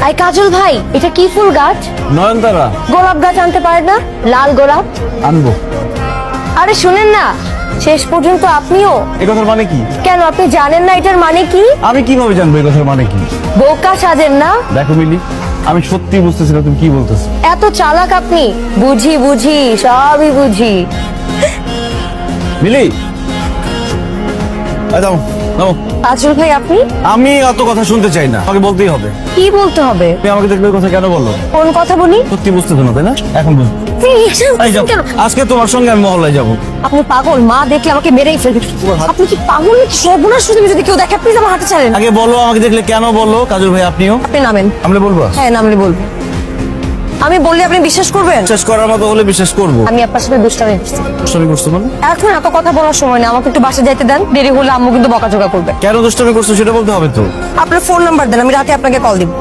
I কাজল ভাই, এটা কি ফুল গাছ? নয়নতারা। গোলাপ গাছ আনতে পারেন না? লাল গোলাপ আনবো। আরে শুনেন না, শেষ পর্যন্ত আপনিও। এই কথার মানে কি? কেন আপনি জানেন না এটার মানে কি? আমি কিভাবে জানবো এই কথার মানে কি? বোকা সাজেন না। দেখো মিলি, আমি সত্যি বুঝতেছি না তুমি কি বলতেছো। এত চালাক আপনি। বুঝি বুঝি, সবই বুঝি। মিলি, এই দাও দাও। কাজল ভাই আপনি? আমি অত কথা শুনতে চাই না, আমাকে বলতেই হবে। কি বলতে হবে? তুমি আমাকে দেখলে ওই কথা কেন বলো? কোন কথা বলি? সত্যি বুঝতেছো না তাই না? এখন বুঝ। এই যাও, কেন? আজকে তোমার সঙ্গে আমি মহল্লায় যাবো। আপনি পাগল? মা দেখলে আমাকে মেরেই ফেলবে। আপনি কি পাগল নাকি? সর্বনাশ যদি যদি কেউ দেখে, প্লিজ আমার হাতে ছাড়েন। আগে বলো, আমাকে দেখলে কেন বলো? কাজল ভাই আপনিও আপনি নামেন। আমি বলবো? হ্যাঁ নামলে বলবো। আমি বললে আপনি বিশ্বাস করবেন? বিশ্বাস করার মতো হলে বিশ্বাস করবো। আমি আপনার সাথে দুষ্টামি করছি। দুষ্টামি করছো মানে? এখন এত কথা বলার সময় না, আমাকে একটু বাসা যাইতে দেন। দেরি হলে আম্মু কিন্তু বকাঝকা করবে। কেন দুষ্টামি করছো সেটা বলতে হবে তো। আপনার ফোন নাম্বার দেন, আমি রাতে আপনাকে কল দিব।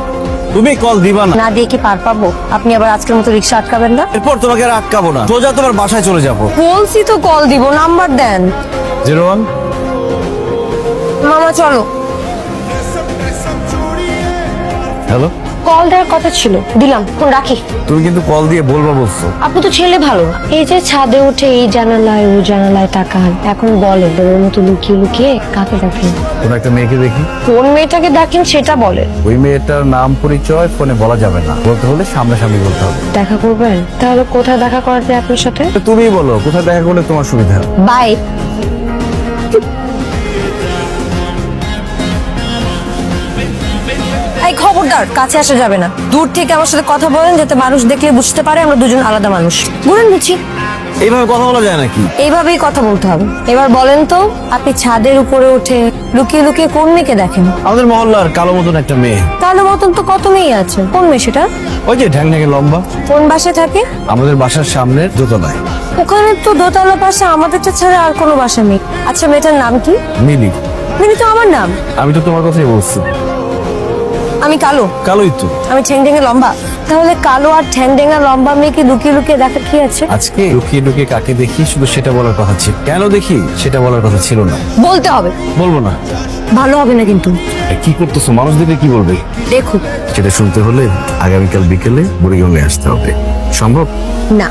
তুমি কল দিবা না? না দিয়ে কি পার পাবো? আপনি আবার আজকের মতো রিক্সা আটকাবেন না। এরপর তোমাকে আর আটকাবো না, সোজা তোমার বাসায় চলে যাবো। বলছি তো কল দিব, নাম্বার দেন। 01। মামা চলো। হ্যালো, কল দেওয়ার কথা ছিল, দিলাম। ফোন রাখি। তুমি কিন্তু কল দিয়ে বলবা বলছো। আপনি তো ছেলে ভালো না। এই যে ছাদে উঠে এই জানালায় ও জানালায় তাকান, এখন বলেন ওর মতো লুকিয়ে লুকিয়ে কাকে দেখেন? কোন একটা মেয়েকে দেখি। কোন মেয়েটাকে দেখেন সেটা বলে। ওই মেয়েটার নাম পরিচয় ফোনে বলা যাবে না, বলতে হলে সামনাসামনি বলতে হবে। দেখা করবেন? তাহলে কোথায় দেখা করা যায় আপনার সাথে? তুমি বলো কোথায় দেখা করলে তোমার সুবিধা। বাই। এই খবরদার, কাছে আসা যাবে না। দূর থেকে আমার সাথে কথা বলেন, যাতে মানুষ দেখলে বুঝতে পারে আমরা দুজন আলাদা মানুষ। বুঝলেন? বুঝি। এইভাবে কথা বলা যায় নাকি? এইভাবেই কথা বলতে হবে। এবার বলেন তো, আপনি ছাদের উপরে উঠে লুকিয়ে লুকিয়ে কোন মেয়েকে দেখেন? আমাদের মহল্লার কালো মতন একটা মেয়ে। কালো মতন তো কত মেয়ে আছে। কোন মেয়ে সেটা? ওই যে ঢ্যাং ঢ্যাঙে লম্বা। কোন বাসায় থাকে? আমাদের বাসার সামনের দোতলায়। ওখানে তো দোতলা পাশে আমাদেরটা ছাড়া আর কোনো বাসা নেই। আচ্ছা, মেয়েটার নাম কি? মিলি। মিলি তো আমার নাম। আমি তো তোমার কথাই বলছি। আমি কালো। কালোই তো। আমি ঠ্যাং ঠ্যাঙে লম্বা। তাহলে কালো আর ঠ্যাং ঠ্যাঙা লম্বা মেয়েকে লুকিয়ে লুকিয়ে দেখা কি আছে? আজকে লুকিয়ে লুকিয়ে কাকে দেখি শুধু সেটা বলার কথা ছিল। কেন দেখি সেটা বলার কথা ছিল না। বলতে হবে। বলবো না। ভালো হবে না কিন্তু। কি করতেছো? মানুষ দেখে কি বলবে? দেখুন। সেটা শুনতে হলে আগামীকাল বিকেলে বুড়িগঙ্গায় আসতে হবে। সম্ভব? না।